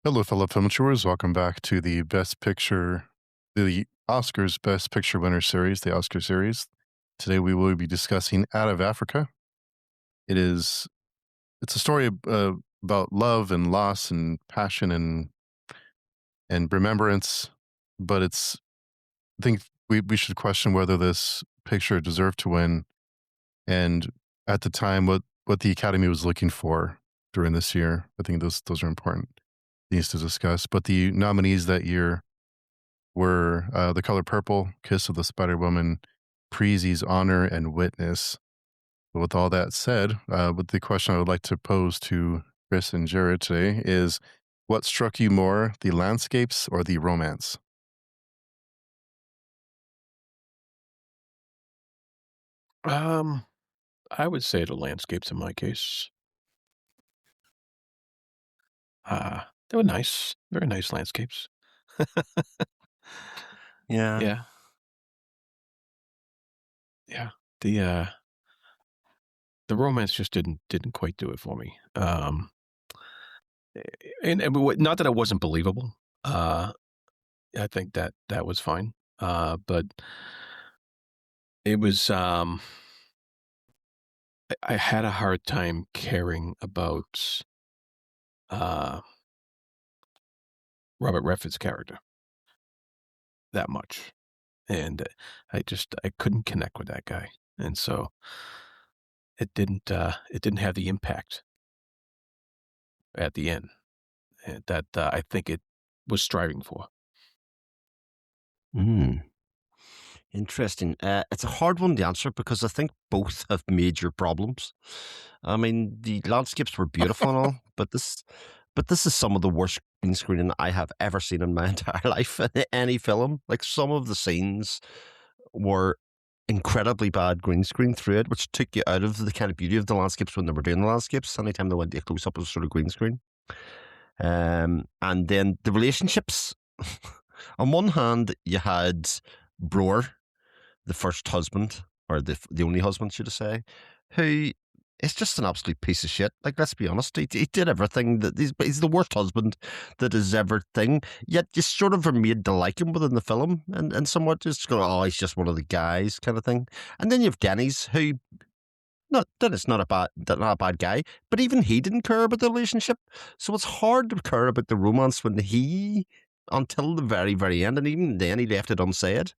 Hello, fellow film viewers. Welcome back to the Oscars Best Picture winner series, the Oscar series. Today we will be discussing Out of Africa. It's a story about love and loss and passion and remembrance, but I think we should question whether this picture deserved to win, and at the time what the Academy was looking for during this year. I think those are important things to discuss. But the nominees that year were The Color Purple, Kiss of the Spider Woman, Preezy's Honor, and Witness. But with all that said, with the question I would like to pose to Chris and Jared today is, what struck you more, the landscapes or the romance? Um, I would say the landscapes in my case. They were nice, very nice landscapes. Yeah. Yeah, yeah. The, uh the romance just didn't quite do it for me. Not that it wasn't believable. I think that was fine. But it was, I had a hard time caring about, uh, Robert Redford's character that much. And I couldn't connect with that guy, and so it didn't have the impact at the end that I think it was striving for. Mm, interesting. It's a hard one to answer because I think both have major problems. I mean, the landscapes were beautiful and all, but this is some of the worst green screening I have ever seen in my entire life in any film. Like some of the scenes were incredibly bad green screen through it, which took you out of the kind of beauty of the landscapes when they were doing the landscapes. Anytime they went to a close up, it was sort of green screen. And then the relationships. On one hand, you had Brewer, the first husband, or the only husband, should I say, who is just an absolute piece of shit. Like, let's be honest, he did everything that he's the worst husband that is ever thing. Yet you sort of are made to like him within the film, and somewhat just go, oh, he's just one of the guys, kind of thing. And then you have Denny's, who not that it's not a bad guy, but even he didn't care about the relationship. So it's hard to care about the romance when until the very, very end, and even then he left it unsaid.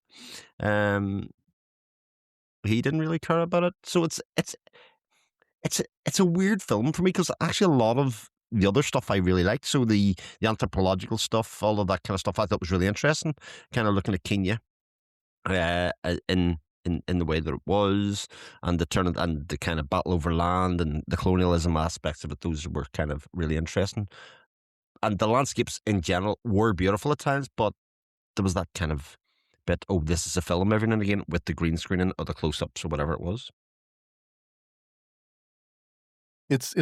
Um, he didn't really care about it. So it's a weird film for me because actually a lot of the other stuff I really liked. So the anthropological stuff, all of that kind of stuff, I thought was really interesting. Kind of looking at Kenya, in the way that it was, and and the kind of battle over land and the colonialism aspects of it. Those were kind of really interesting, and the landscapes in general were beautiful at times, but there was that kind of bit, oh, this is a film every now and again with the green screening or the close ups or whatever it was. It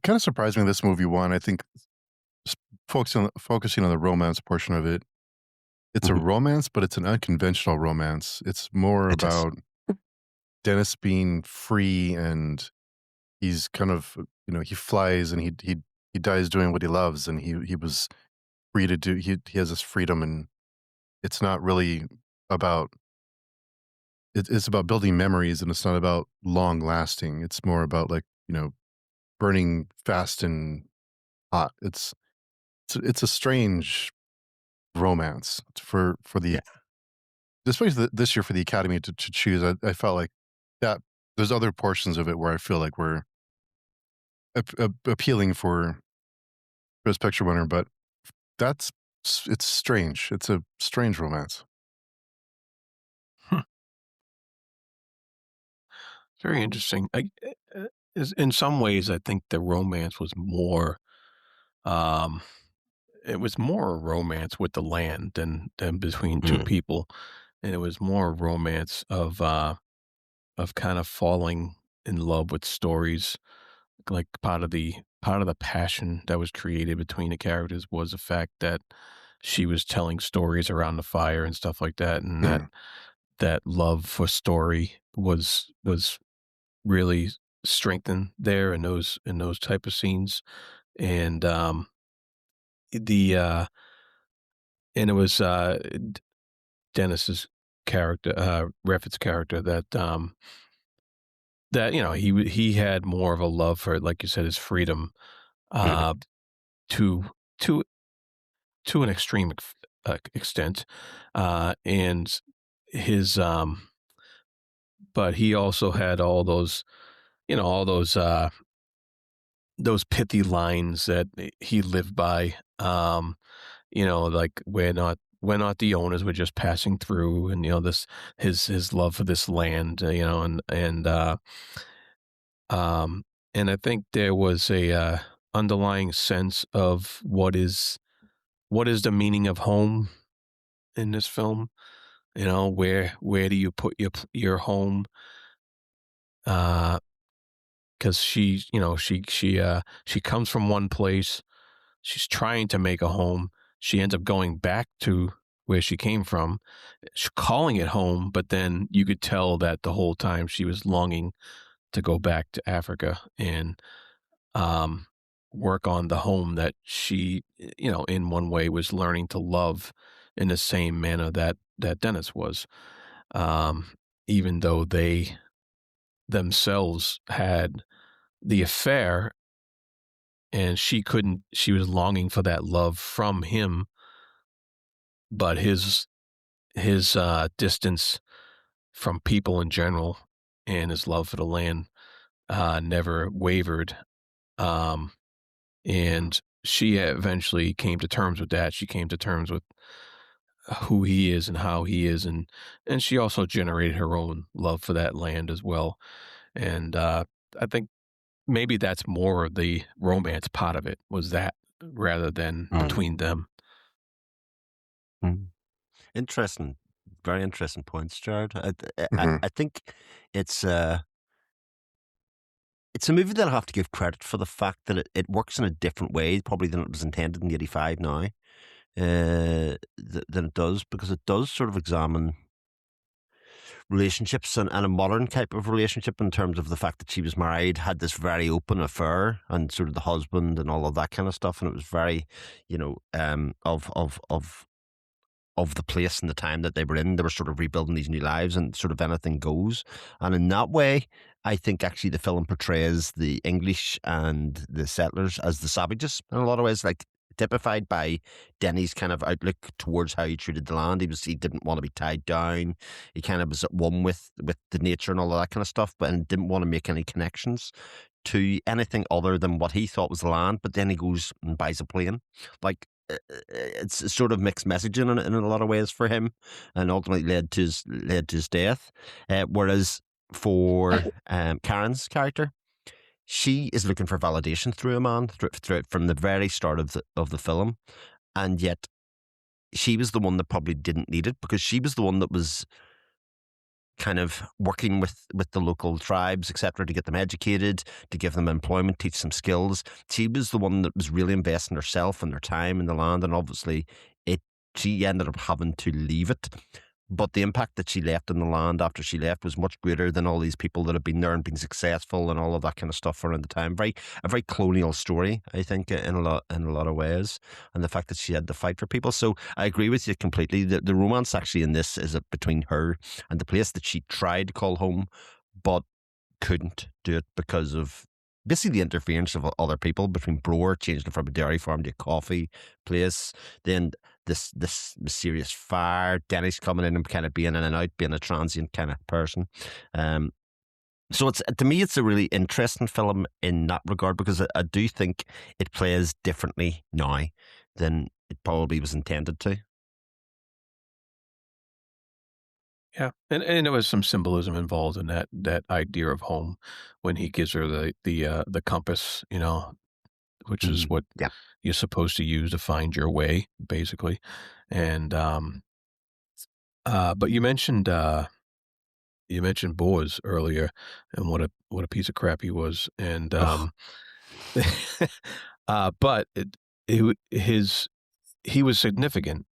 kind of surprised me this movie won. I think focusing on the romance portion of it. It's a Mhm. romance, but it's an unconventional romance. It's more It is. about Dennis being free, and he's kind of, he flies, and he dies doing what he loves, and he was free to do he has this freedom, and it's not really about it's about building memories, and it's not about long lasting. It's more about, like, burning fast and hot. It's a strange romance for the Yeah. especially this year for the Academy to choose. I felt like that there's other portions of it where I feel like we're appealing for Best Picture winner, but that's it's strange. It's a strange romance. Hmm, very interesting. In some ways, I think the romance was more. Um, it was more a romance with the land than between two Mm. people, and it was more a romance of kind of falling in love with stories. Like part of the passion that was created between the characters was the fact that she was telling stories around the fire and stuff like that, and Hmm. that love for story was really strengthened there in those type of scenes. And the and it was Dennis's character, Refit's character, that he had more of a love for, like you said, his freedom, uh, to to to an extreme extent, and his but he also had all those, all those pithy lines that he lived by. Like we're not the owners, we're just passing through, and this his love for this land, um, and I think there was a underlying sense of what is the meaning of home in this film. Where do you put your home? Because she comes from one place. She's trying to make a home. She ends up going back to where she came from, calling it home, but then you could tell that the whole time she was longing to go back to Africa and um, work on the home that she, in one way was learning to love in the same manner that Dennis was. Um, Even though they themselves had the affair, and she was longing for that love from him, but his distance from people in general and his love for the land never wavered. Um, and she eventually came to terms with that. She came to terms with who he is and how he is, and she also generated her own love for that land as well. And I think maybe that's more of the romance part of it, was that, rather than Mm. between them. Mm. Interesting, very interesting points, Jared. Hmm. I think it's uh, it's a movie that I have to give credit for the fact that it works in a different way, probably than it was intended in '85 now, than it does, because it does sort of examine relationships and a modern type of relationship in terms of the fact that she was married, had this very open affair, and sort of the husband and all of that kind of stuff, and it was very, of the place and the time that they were in. They were sort of rebuilding these new lives, and sort of anything goes. And in that way, I think actually the film portrays the English and the settlers as the savages in a lot of ways, like typified by Denny's kind of outlook towards how he treated the land. He didn't want to be tied down. He kind of was at one with the nature and all of that kind of stuff, but and didn't want to make any connections to anything other than what he thought was the land. But then he goes and buys a plane. Like, it's sort of mixed messaging in a lot of ways for him, and ultimately led to his death. Whereas for Karen's character, she is looking for validation through a man through from the very start of the film, and yet she was the one that probably didn't need it, because she was the one that was kind of working with the local tribes, etc., to get them educated, to give them employment, teach them skills. She was the one that was really investing herself and her time in the land, and obviously it she ended up having to leave it. But the impact that she left in the land after she left was much greater than all these people that have been there and been successful and all of that kind of stuff around the time. A very colonial story, I think, in a lot of ways, and the fact that she had to fight for people. So I agree with you completely. The romance actually in this is between her and the place that she tried to call home, but couldn't do it because of basically the interference of other people, between Brewer changing from a dairy farm to a coffee place, then this mysterious fire, Dennis coming in and kind of being in and out, being a transient kind of person. Um, so it's, to me, it's a really interesting film in that regard, because I do think it plays differently now than it probably was intended to. Yeah, and there was some symbolism involved in that idea of home, when he gives her the compass, which is what Yeah. you're supposed to use to find your way, basically. And but you mentioned Boaz earlier, and what a piece of crap he was. And Ugh. but he was significant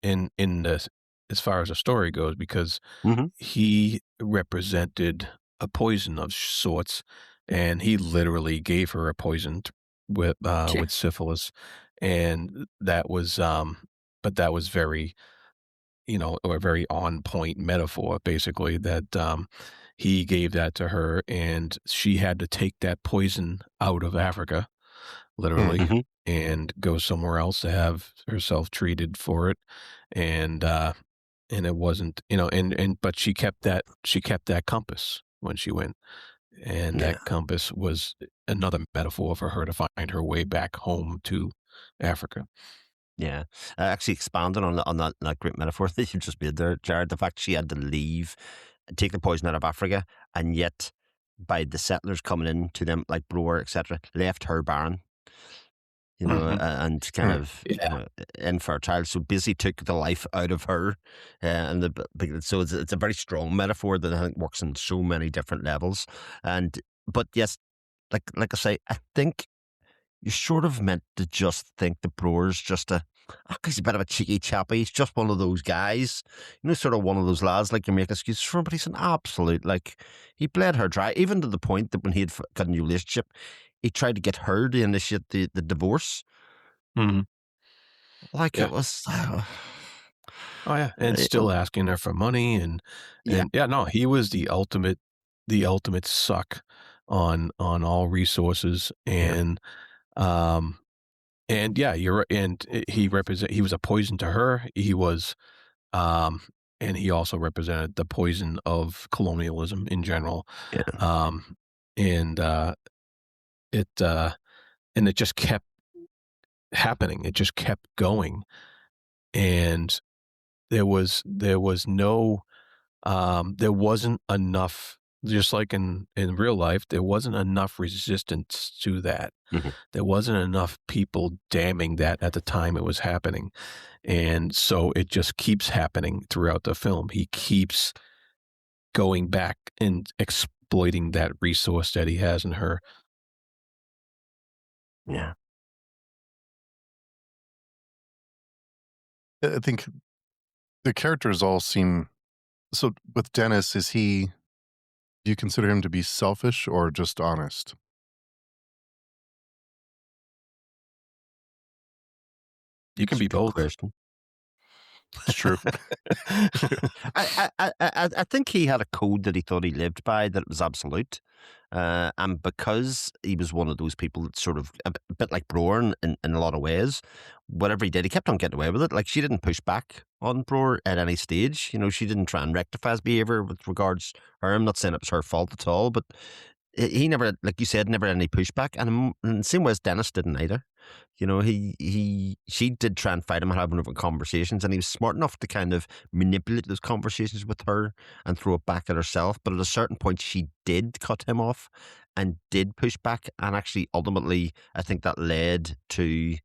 in this, as far as the story goes, because Mm-hmm. he represented a poison of sorts, and he literally gave her a poison with syphilis, and that was, but that was very, a very on point metaphor, basically, that he gave that to her, and she had to take that poison out of Africa, literally, Mhm. and go somewhere else to have herself treated for it. And and it wasn't, but she kept that compass when she went, and that Yeah. compass was another metaphor for her to find her way back home to Africa. Yeah. Actually expanding on that great metaphor that you just made there, Jared, the fact she had to leave, take the poison out of Africa, and yet by the settlers coming in to them, like Brewer, etc., left her barren, Mhm. and kind Hmm. of, Yeah. infertile. So basically took the life out of her. And so it's a very strong metaphor that I think works on so many different levels. And, but yes, like I say, I think you're sort of meant to just think the Brewer's just he's a bit of a cheeky chappy. He's just one of those guys, sort of one of those lads like you make excuses for him, but he's an absolute, like, he bled her dry, even to the point that when he had got a new relationship, he tried to get her to initiate the divorce. Mhm. Like it Yeah. was, Oh, yeah, and still asking her for money, and yeah, yeah, no, he was the ultimate suck on all resources, yeah, um, and yeah, you're right, and he was a poison to her. Um, and he also represented the poison of colonialism in general. yeah, Um, and, it, and it just kept happening. It just kept going, and there was no, there wasn't enough, just like in real life, there wasn't enough resistance to that. mhm, There wasn't enough people damning that at the time it was happening, and so it just keeps happening throughout the film. He keeps going back and exploiting that resource that he has in her. yeah. I think the characters all seem so. With Dennis, do you consider him to be selfish or just honest? You can It's a be good both. question. It's true. I think he had a code that he thought he lived by that was absolute. And because he was one of those people that sort of a bit like Broer in a lot of ways, whatever he did, he kept on getting away with it. Like she didn't push back on Broer at any stage. She didn't try and rectify his behavior with regards her. I'm not saying it was her fault at all, but he never, like you said, never had any pushback. And in the same way as Dennis didn't either. She did try and fight him and have different conversations, and he was smart enough to kind of manipulate those conversations with her and throw it back at herself. But at a certain point, she did cut him off and did push back, and actually, ultimately, I think that led to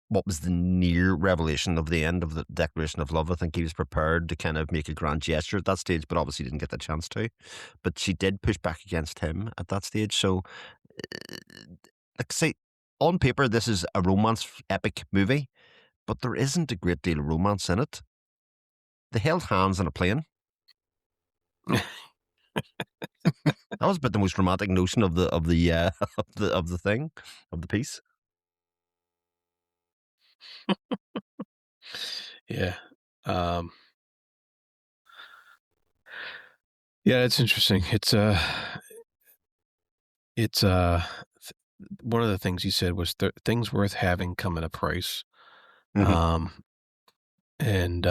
what was the near revelation of the end of the Declaration of Love. I think he was prepared to kind of make a grand gesture at that stage, but obviously didn't get the chance to. But she did push back against him at that stage. So, uh, like I say, on paper, this is a romance epic movie, but there isn't a great deal of romance in it. They held hands on a plane. That was about the most romantic notion of the of the thing of the piece. Yeah. Um, yeah, it's interesting. It's one of the things he said was things worth having come at a price. Hmm. Um, and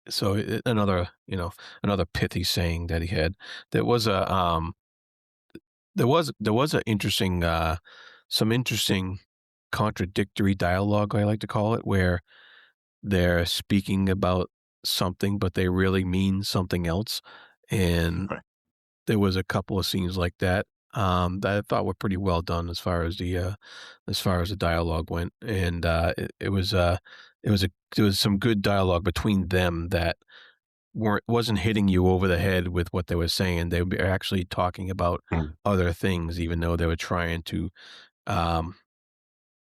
so another pithy saying that he had. There was a there was a interesting some interesting contradictory dialogue, I like to call it, where they're speaking about something, but they really mean something else. And Right. there was a couple of scenes like that, that I thought were pretty well done as far as the dialogue went. And it was a there was some good dialogue between them that wasn't hitting you over the head with what they were saying. They were actually talking about Mm. other things, even though they were trying to um,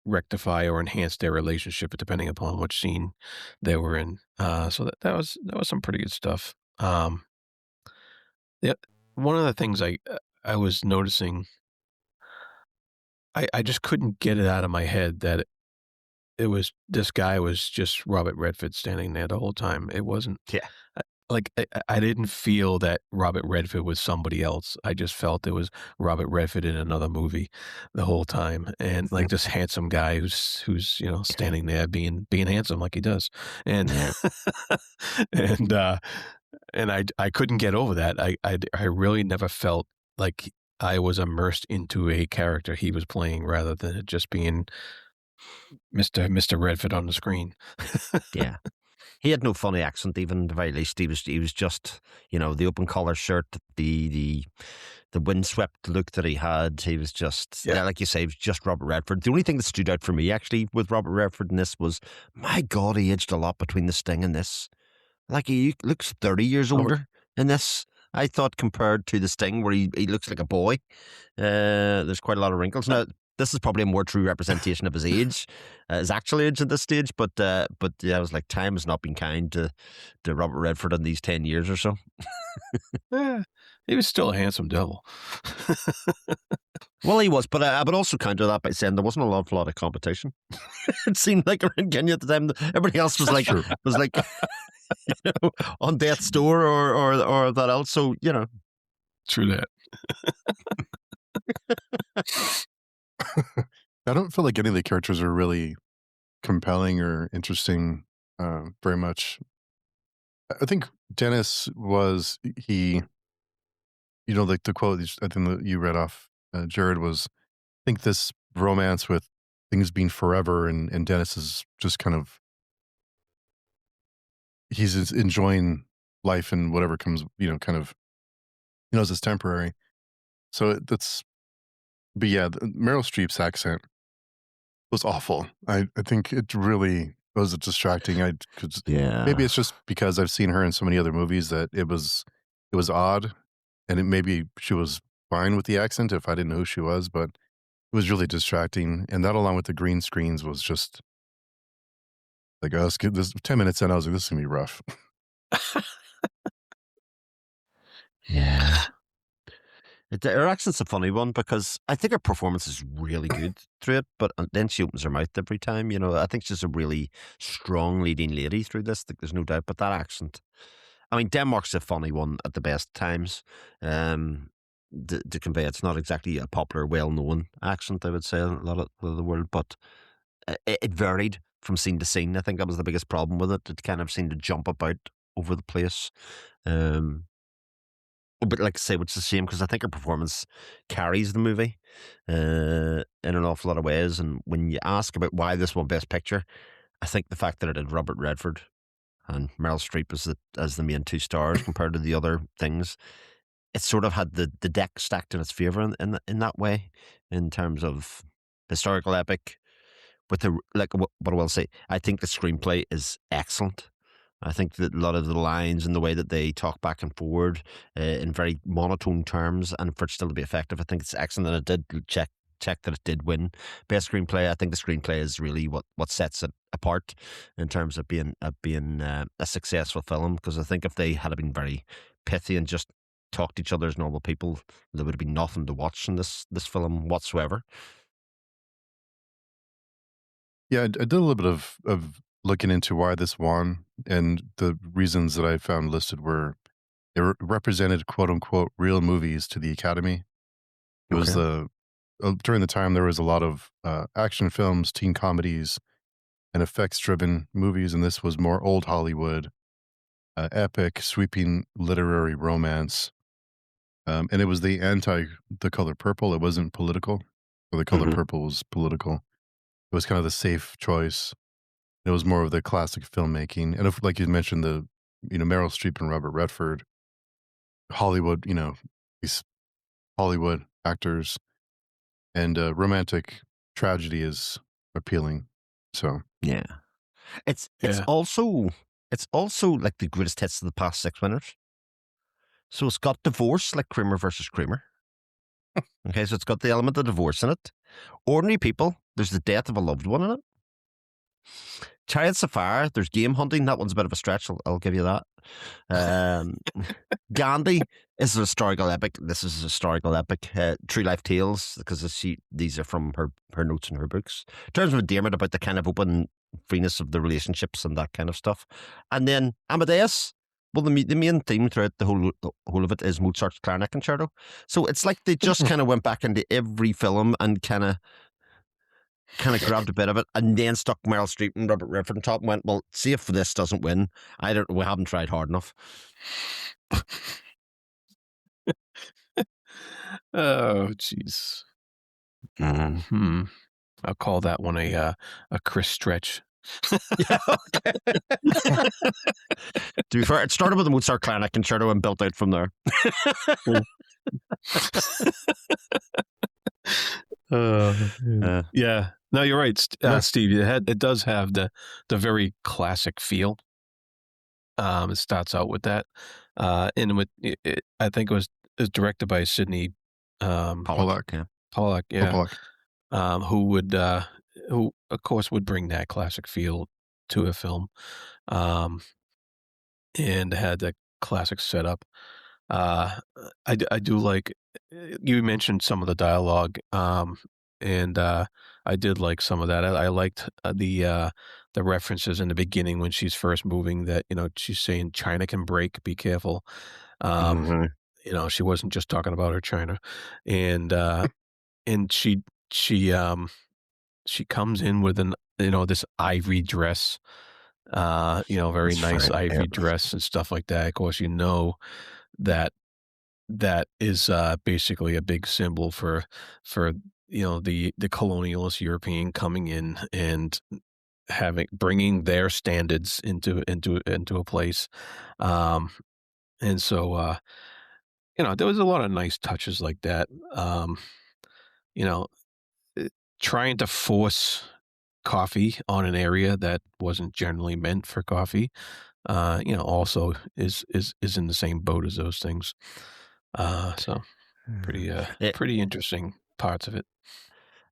rectify or enhance their relationship, depending upon which scene they were in. So that was some pretty good stuff. Yeah, one of the things I was noticing I just couldn't get it out of my head that it was this guy was just Robert Redford standing there the whole time. It wasn't Yeah. like I didn't feel that Robert Redford was somebody else. I just felt it was Robert Redford in another movie the whole time, and like this handsome guy who's standing there being handsome like he does, and Yeah. and I couldn't get over that. I really never felt like I was immersed into a character he was playing rather than it just being Mr. Redford on the screen. Yeah. He had no funny accent, even at the very least. He was just, the open collar shirt, the windswept look that he had. He was just, Yeah. like you say, he was just Robert Redford. The only thing that stood out for me actually with Robert Redford in this was, my God, he aged a lot between The Sting and this. Like he looks 30 years Oh, older in this. I thought compared to The Sting, where he looks like a boy, there's quite a lot of wrinkles. Now, this is probably a more true representation of his age, his actual age at this stage. But yeah, I was like, time has not been kind to Robert Redford in these 10 years or so. yeah, he was still a handsome devil. Well, he was, but I would also counter that by saying there wasn't a lot of competition. It seemed like around Kenya at the time, everybody else was like, true. on death's door or that else. So True that. I don't feel like any of the characters are really compelling or interesting very much. I think Dennis was like the quote I think that you read off, Jared, was I think this romance with things being forever, and Dennis is just kind of he's just enjoying life and whatever comes, kind of he knows it's temporary. So that's but yeah, Meryl Streep's accent was awful. I think it really was distracting. Cause yeah, maybe it's just because I've seen her in so many other movies that it was odd, and maybe she was fine with the accent if I didn't know who she was, but it was really distracting, and that along with the green screens was just like, let's get this 10 minutes in, I was like, this is gonna be rough. yeah. Her accent's a funny one because I think her performance is really good through it, but then she opens her mouth every time. I think she's a really strong leading lady through this. There's no doubt. But that accent, I mean, Denmark's a funny one at the best times. To convey it's not exactly a popular, well-known accent, I would say, in a lot of the world, but it varied from scene to scene. I think that was the biggest problem with it. It kind of seemed to jump about over the place. But like I say, which is a shame because I think her performance carries the movie in an awful lot of ways. And when you ask about why this won Best Picture, I think the fact that it had Robert Redford and Meryl Streep as the main two stars compared to the other things, it sort of had the deck stacked in its favour in that way, in terms of historical epic. With what I will say, I think the screenplay is excellent. I think that a lot of the lines and the way that they talk back and forward in very monotone terms, and for it still to be effective, I think it's excellent. And it did check that it did win best screenplay. I think the screenplay is really what sets it apart in terms of being a successful film. Because I think if they had been very pithy and just talked to each other as normal people, there would have been nothing to watch in this film whatsoever. Yeah, I did a little bit of looking into why this won, and the reasons that I found listed were it represented quote unquote real movies to the Academy. It was Okay. during the time there was a lot of action films, teen comedies, and effects driven movies, and this was more old Hollywood, epic, sweeping literary romance. And it was the color purple. It wasn't political. Or the color Hmm. purple was political. It was kind of the safe choice. It was more of the classic filmmaking, and if, like you mentioned, Meryl Streep and Robert Redford, Hollywood, these Hollywood actors, and romantic tragedy is appealing. So Yeah. It's it's Yeah. also it's also like the greatest hits of the past six winners. So it's got divorce, like Kramer versus Kramer. Okay, so it's got the element of divorce in it. Ordinary People, there's the death of a loved one in it. Chariots of Fire, there's game hunting. That one's a bit of a stretch. I'll give you that. Um, Gandhi, This is a historical epic. This is a historical epic. True life tales, because these are from her notes in her books. In terms of endearment about the kind of open freeness of the relationships and that kind of stuff. And then Amadeus. Well, the main theme throughout the whole of it is Mozart's clarinet concerto. So it's like they just kind of went back into every film and kind of grabbed a bit of it, and then stuck Meryl Streep and Robert Redford on top and went, well, see if this doesn't win. We haven't tried hard enough. Oh, jeez. I'll call that one a Chris stretch. Yeah, okay. To be fair, it started with the Mozart clarinet concerto and built out from there. Yeah. No, you're right, Steve. It does have the very classic feel. It starts out with that, and I think it was directed by Sidney Pollack. Yeah. Pollack. Yeah. Pollack. Who of course would bring that classic feel to a film, and had that classic setup. I do like, you mentioned some of the dialogue, and I did like some of that. I liked the references in the beginning when she's first moving, that, she's saying China can break, be careful. She wasn't just talking about her China, and and she comes in with this ivory dress, very That's nice right, ivory yeah. dress and stuff like that. Of course, that is basically a big symbol for the colonialist European coming in and bringing their standards into a place, and so there was a lot of nice touches like that. You know, trying to force coffee on an area that wasn't generally meant for coffee, also is in the same boat as those things. So pretty It, pretty interesting parts of it.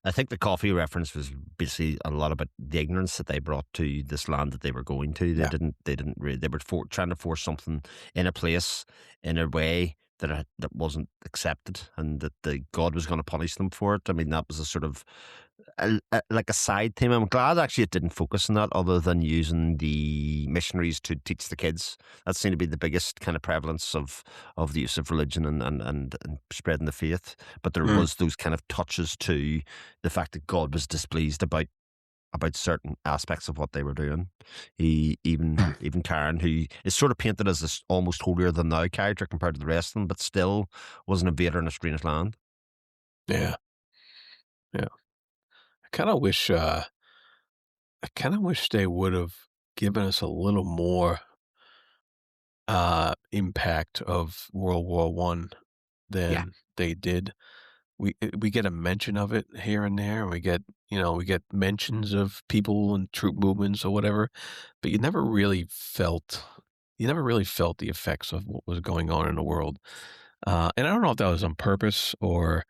I think the coffee reference was basically a lot about the ignorance that they brought to this land that they were going to. They Yeah. they were trying to force something in a place in a way that wasn't accepted, and that the God was going to punish them for it. I mean, that was a sort of like a side theme. I'm glad actually it didn't focus on that, other than using the missionaries to teach the kids. That seemed to be the biggest kind of prevalence of the use of religion and spreading the faith. But there was those kind of touches to the fact that God was displeased about certain aspects of what they were doing. Even Karen, who is sort of painted as this almost holier than thou character compared to the rest of them, but still was an invader in a strange land. Yeah. Yeah. I kind of wish they would have given us a little more impact of World War One Yeah. than they did. We get a mention of it here and there, and we get mentions of people and troop movements or whatever, but you never really felt the effects of what was going on in the world. And I don't know if that was on purpose, or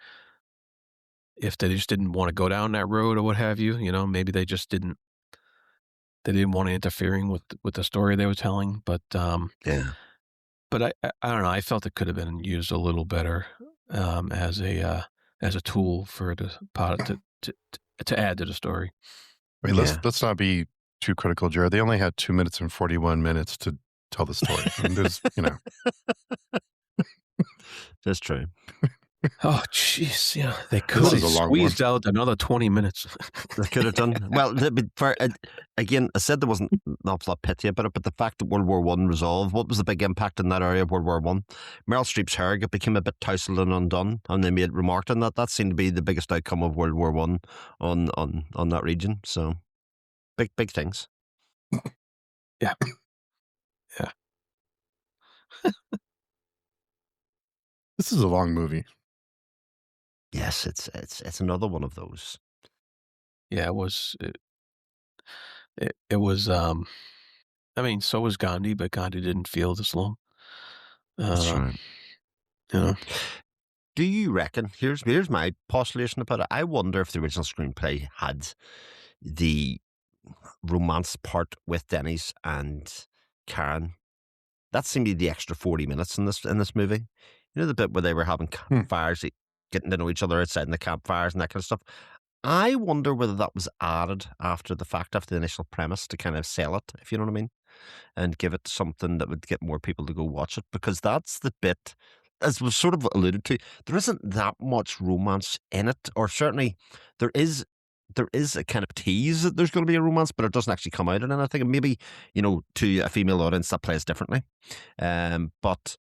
if they just didn't want to go down that road or what have you. Maybe they just didn't want to interfering with the story they were telling. But Yeah. I don't know. I felt it could have been used a little better, as a tool for the part to add to the story. I mean, Yeah. let's not be too critical, Jared. They only had 2 minutes and 41 minutes to tell the story. I mean, there's, That's true. Oh, jeez, they could This have is a long squeezed out another 20 minutes. They could have done well. Again, I said there wasn't an awful lot pity about it, but the fact that World War One resolved, what was the big impact in that area of World War One? Meryl Streep's hair became a bit tousled and undone, and they made remarked on that. That seemed to be the biggest outcome of World War One on that region. So big things. Yeah. Yeah. this is a long movie. Yes, it's another one of those. Yeah, it was. It was. I mean, so was Gandhi, but Gandhi didn't feel this long. That's right. Do you reckon? Here's my postulation about it. I wonder if the original screenplay had the romance part with Dennis and Karen. That seemed to be the extra 40 minutes in this movie. You know the bit where they were having Hmm. campfires, getting to know each other outside in the campfires and that kind of stuff. I wonder whether that was added after the fact, after the initial premise, to kind of sell it, if you know what I mean, and give it something that would get more people to go watch it. Because that's the bit, as was sort of alluded to, there isn't that much romance in it, or certainly there is. There is a kind of tease that there's going to be a romance, but it doesn't actually come out in anything. And maybe, to a female audience that plays differently. But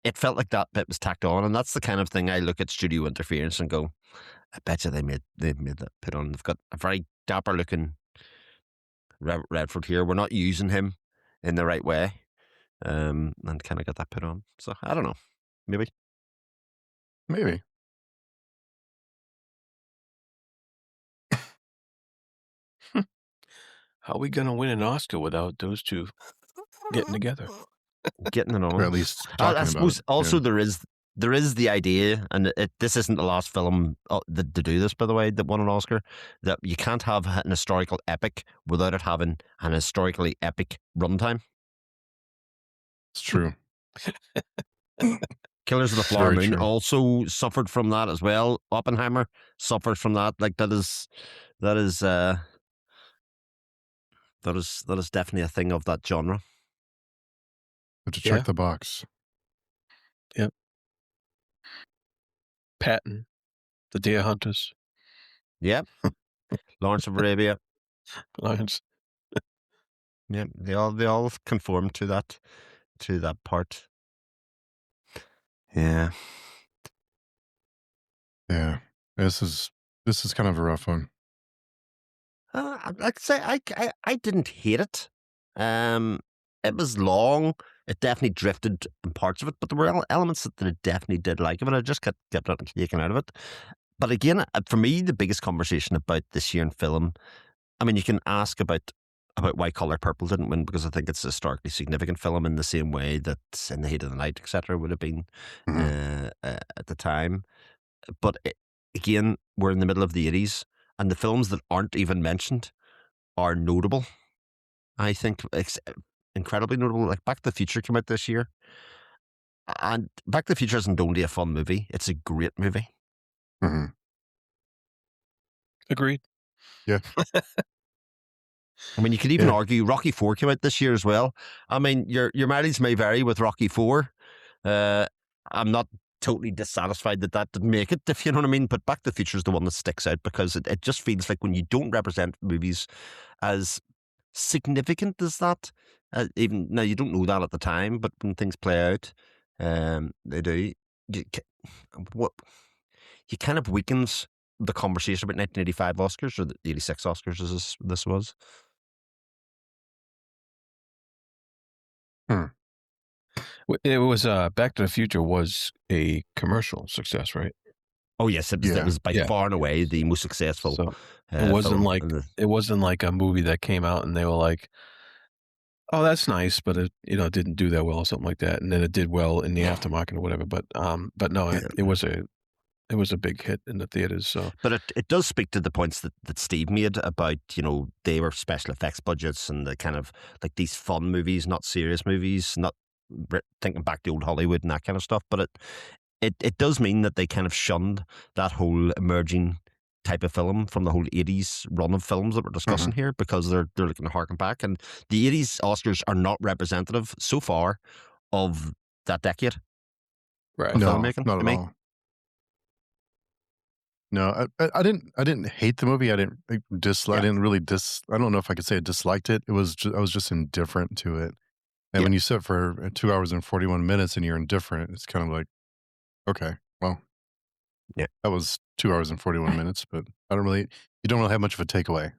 it felt like that bit was tacked on, and that's the kind of thing I look at studio interference and go, I bet you they made that put on. They've got a very dapper looking Redford here. We're not using him in the right way, and kind of got that put on. So I don't know, maybe. Maybe. How are we gonna win an Oscar without those two getting together? Getting it Or on. at least I talking about it. suppose also Yeah. there is the idea, and this isn't the last film to do this, by the way, that won an Oscar, that you can't have an historical epic without it having an historically epic runtime. It's true. Killers of the It's Flower very Moon true. also suffered from that as well. Oppenheimer suffered from that. Like that is definitely a thing of that genre. But to Yeah. check the box. Yep. Patton, the Deer Hunters, Yeah. Lawrence of Arabia. Lions. Yeah, they all conform to that part. Yeah. Yeah. This is kind of a rough one. I'd like to say I didn't hate it. It was long. It definitely drifted in parts of it, but there were elements that I definitely did like of it. I just kept it taken out of it. But again, for me, the biggest conversation about this year in film, I mean, you can ask about why Color Purple didn't win, because I think it's a historically significant film in the same way that In the Heat of the Night, etc., would have been at the time. But again, we're in the middle of the 80s, and the films that aren't even mentioned are notable. I think incredibly notable. Like Back to the Future came out this year, and Back to the Future isn't only a fun movie; it's a great movie. Mm-hmm. Agreed. Yeah. I mean, you could even Yeah. argue Rocky IV came out this year as well. I mean, your mileage may vary with Rocky IV. I'm not totally dissatisfied that didn't make it, if you know what I mean. But Back to the Future is the one that sticks out, because it just feels like when you don't represent movies as significant as that, even now you don't know that at the time, but when things play out, they do. You, what you kind of weakens the conversation about 1985 Oscars, or the 86 Oscars, as this was. Hmm. It was Back to the Future was a commercial success, right? Oh yes, it Yeah. was by Yeah. far and away the most successful. So it wasn't film like in the- it wasn't like a movie that came out and they were like, "Oh, that's nice," but it didn't do that well or something like that, and then it did well in the aftermarket or whatever. But no, it was a big hit in the theaters. So But it does speak to the points that Steve made about, they were special effects budgets and the kind of like these fun movies, not serious movies, not thinking back to old Hollywood and that kind of stuff. But it does mean that they kind of shunned that whole emerging type of film from the whole 80s run of films that we're discussing here, because they're looking to harken back. And the 80s Oscars are not representative so far of that decade right. of No, filmmaking not to at me. all. No, I didn't hate the movie. I didn't dislike. I Yeah. didn't really I don't know if I could say I disliked it. It was I was just indifferent to it. And Yeah. when you sit for 2 hours and 41 minutes and you're indifferent, it's kind of like, okay, well, Yeah. that was 2 hours and 41 minutes, but you don't really have much of a takeaway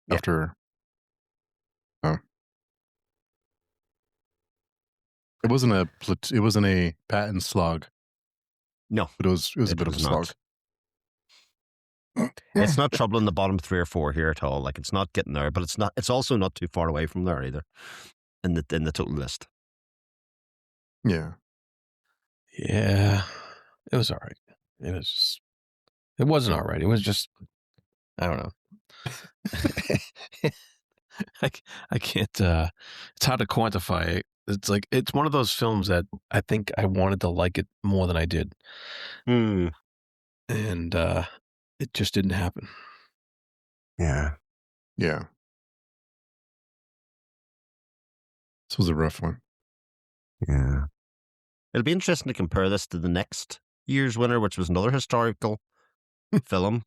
Yeah. after. Oh, it wasn't a Patton slog, No, but it was a it bit of a was slog. not. It's not trouble in the bottom 3 or 4 here at all. Like, it's not getting there, but it's also not too far away from there either in the total list. Yeah. Yeah, it was all right. It wasn't all right. It was just, I don't know. I can't. It's hard to quantify It's like it's one of those films that I think I wanted to like it more than I did, Hmm. and it just didn't happen. Yeah. Yeah. This was a rough one. Yeah. It'll be interesting to compare this to the next year's winner, which was another historical film.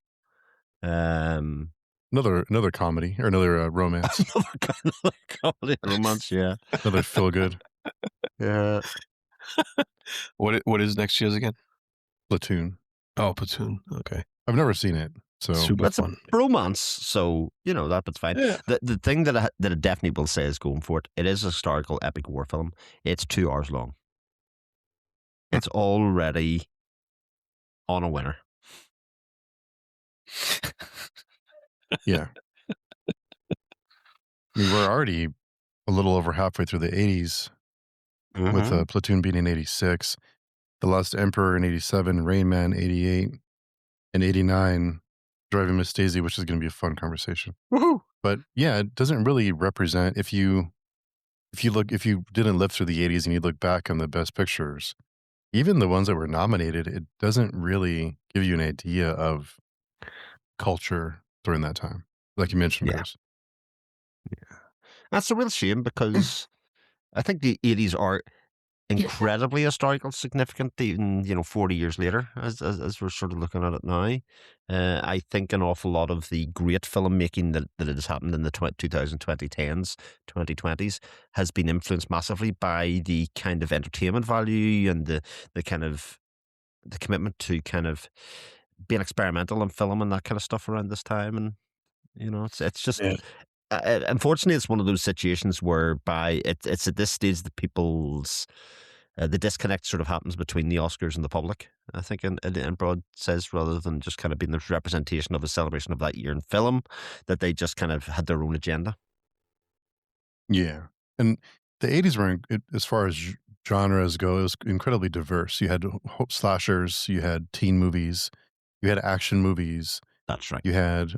Another comedy or another romance. Another comedy romance, yeah. Another feel good. Yeah. What is next year's again? Platoon. Oh, Platoon. Okay, I've never seen it, so super That's a fun. bromance, so that bit's fine. Yeah. The thing that I definitely will say is going for it. It is a historical epic war film. It's 2 hours long. It's already on a winner. yeah. I mean, we're already a little over halfway through the 80s with Mhm. Platoon being in 86, The Last Emperor in 87, Rain Man 88, and 89, Driving Miss Daisy, which is going to be a fun conversation. Woohoo! But yeah, it doesn't really represent if you didn't live through the 80s and you look back on the best pictures, even the ones that were nominated, it doesn't really give you an idea of culture during that time, like you mentioned, Yeah. Chris. That's a real shame because I think the 80s are incredibly historical significant even 40 years later as we're sort of looking at it now. I think an awful lot of the great filmmaking that has happened in the 2010s 2020s has been influenced massively by the kind of entertainment value and the kind of the commitment to kind of being experimental in film and that kind of stuff around this time. And it's just Yeah. unfortunately, it's one of those situations whereby it's at this stage that people's the disconnect sort of happens between the Oscars and the public. I think in broad sense, rather than just kind of being the representation of a celebration of that year in film, that they just kind of had their own agenda. Yeah. And the 80s were, as far as genres go, it was incredibly diverse. You had slashers, you had teen movies, you had action movies, That's right. you had,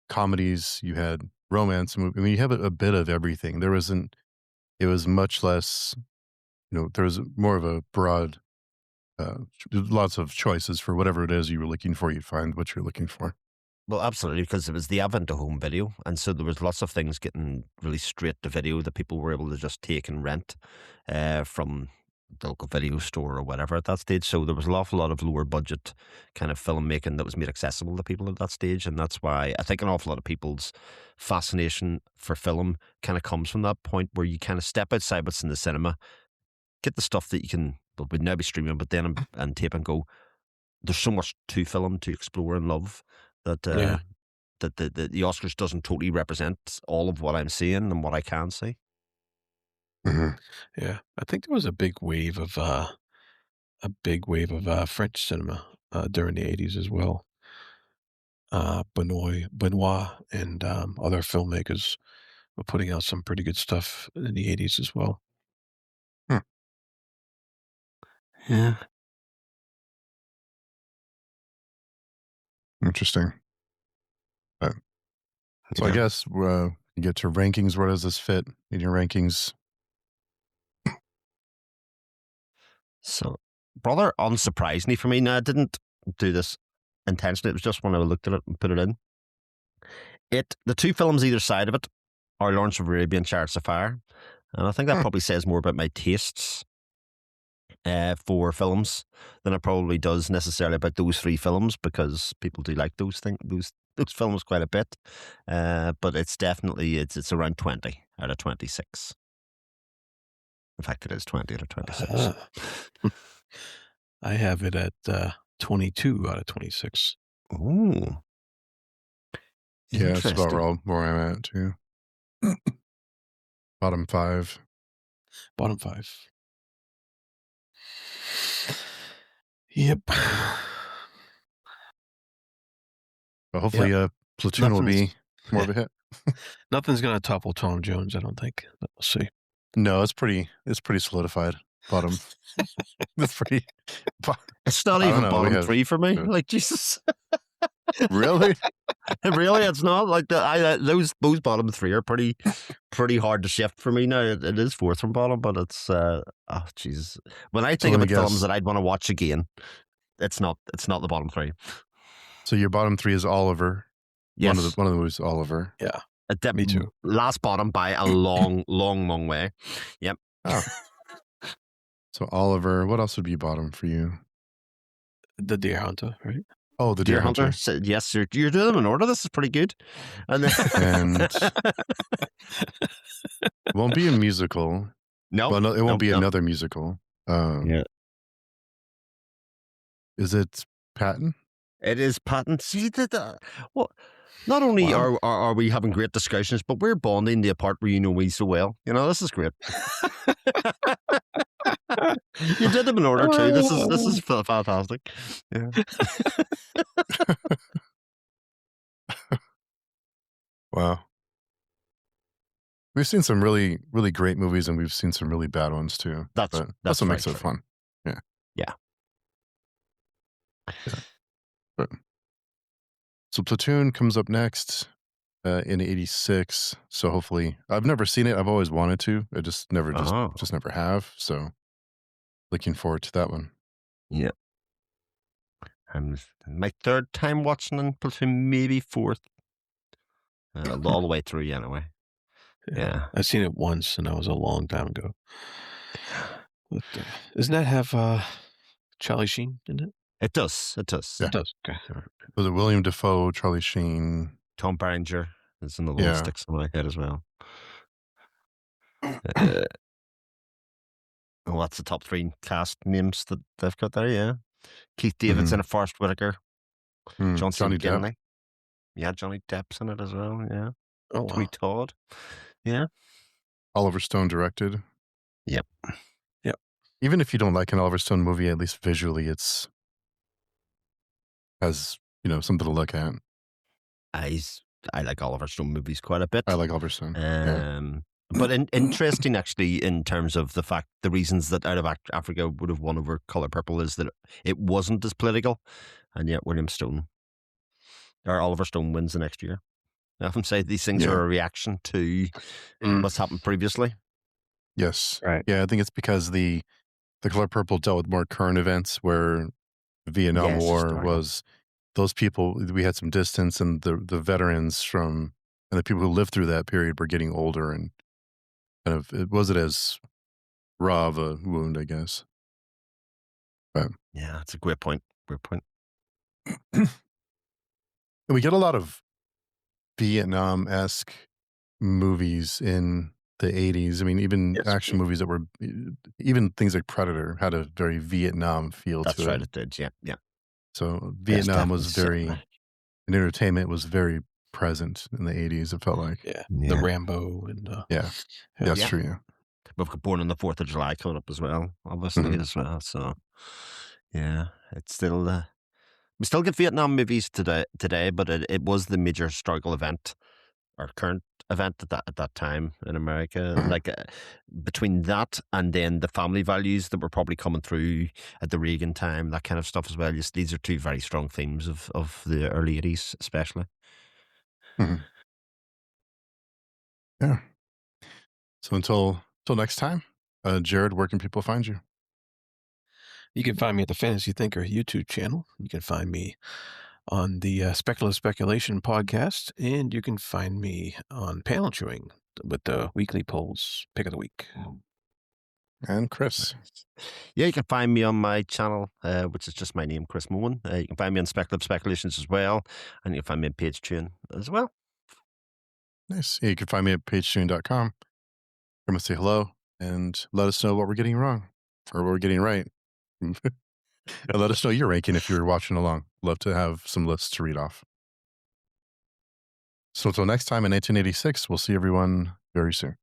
comedies, you had romance movies. I mean, you have a bit of everything. It was much less, there was more of a broad, lots of choices for whatever it is you were looking for. You'd find what you're looking for. Well, absolutely, because it was the advent of home video, and so there was lots of things getting really straight to video that people were able to just take and rent from the local video store or whatever at that stage. So there was an awful lot of lower budget kind of filmmaking that was made accessible to people at that stage, and that's why I think an awful lot of people's fascination for film kind of comes from that point where you kind of step outside what's in the cinema, get the stuff that you can, well, would now be streaming, but then and tape and go. There's so much to film to explore and love that Yeah. that the Oscars doesn't totally represent all of what I'm seeing and what I can see. Mhm. Yeah. I think there was a big wave of French cinema during the 80s as well. Benoit and other filmmakers were putting out some pretty good stuff in the 80s as well. Hmm. Yeah. Interesting. So I Yeah. guess you get to rankings. Where does this fit in your rankings? So, brother, unsurprisingly for me, now I didn't do this intentionally. It was just when I looked at it and put it in. The two films either side of it are Lawrence of Arabia and Chariots of Fire, and I think that Hmm. probably says more about my tastes for films than it probably does necessarily about those three films because people do like those films quite a bit. But it's definitely it's around 20 out of 26. In fact, it is 20 out of 26. I have it at 22 out of 26. Ooh, Yeah, it's about interesting. where I'm at too. Bottom 5. Bottom 5. Yep. But hopefully, Platoon will Nothing's be more of a hit. Nothing's gonna topple Tom Jones, I don't think. But we'll see. No, it's pretty solidified. Bottom. That's pretty. It's not I don't even know. We bottom have three for me. Like Jesus. Really? Really, it's not like those bottom three are pretty hard to shift for me now. It is fourth from bottom, but it's oh Jesus. When I So think let me about films guess. that I'd want to watch again, it's not the bottom three. So your bottom three is Oliver. Yes, One of the movies, Oliver. Yeah, a dip, me too. last bottom by a long way. Yep. Oh. So Oliver. What else would be bottom for you? The Deer Hunter, right? Oh, the Deer Hunter. So, yes, you're doing them in order. This is pretty good. And then And it won't be a musical. no, Well, no, it won't be another musical. Yeah. Is it Patton? It is Patton. See well, not only Wow. are we having great discussions, but we're bonding the part where you know me so well. You know, this is great. You did them in order too. This is fantastic. Yeah. Wow. We've seen some really, really great movies, and we've seen some really bad ones too. That's what makes it very fun. Yeah. Yeah. But, so Platoon comes up next in '86. So hopefully, I've never seen it. I've always wanted to. I just never have. So looking forward to that one. Yeah. My third time watching in Platoon, maybe fourth. All the way through, anyway. Yeah. I've seen it once, and that was a long time ago. But, doesn't that have Charlie Sheen in it? It does. It does. Yeah. It does. Okay. Was it William Dafoe, Charlie Sheen? Tom Berenger is in the little sticks in my head as well. Well, that's the top three cast names that they've got there, yeah. Keith David's in it, Forrest Whitaker, John C. Johnny McGinley. Depp. Yeah, Johnny Depp's in it as well, yeah. Oh, Tony Todd. Yeah. Oliver Stone directed. Yep. Even if you don't like an Oliver Stone movie, at least visually has something to look at. I like Oliver Stone movies quite a bit. I like Oliver Stone. But interesting, actually, in terms of the reasons that Out of Africa would have won over Color Purple is that it wasn't as political, and yet Oliver Stone wins the next year. I often say these things are a reaction to what's happened previously. Yes. Right. Yeah, I think it's because the Color Purple dealt with more current events, where the Vietnam War was those people. We had some distance, and the veterans and the people who lived through that period were getting older, and kind of it wasn't as raw of a wound, I guess. But yeah, that's a great point. Great point. We get a lot of Vietnam-esque movies in the 80s. I mean, even action movies that were, even things like Predator had a very Vietnam feel to it. That's right, it did, yeah. So Vietnam was in entertainment was very present in the 80s, it felt like. Yeah. The Rambo and that's true, yeah. We've got Born on the 4th of July coming up as well, obviously, as well. So, yeah, it's still, we still get Vietnam movies today, but it was the major historical event, or current event at that time in America. Like between that and then the family values that were probably coming through at the Reagan time, that kind of stuff as well. These are two very strong themes of the early 80s, especially. Yeah. So until next time, Jared, where can people find you? You can find me at the Fantasy Thinker YouTube channel. You can find me on the Speculative Speculation podcast, and you can find me on Panel Chewing with the weekly polls, pick of the week. And Chris. Yeah, you can find me on my channel, which is just my name, Chris Moen. You can find me on Speculative Speculations as well, and you can find me on PageTune as well. Nice. Yeah, you can find me at pagetune.com. Come and say hello and let us know what we're getting wrong or what we're getting right. And let us know your ranking if you're watching along. Love to have some lists to read off. So until next time in 1986, we'll see everyone very soon.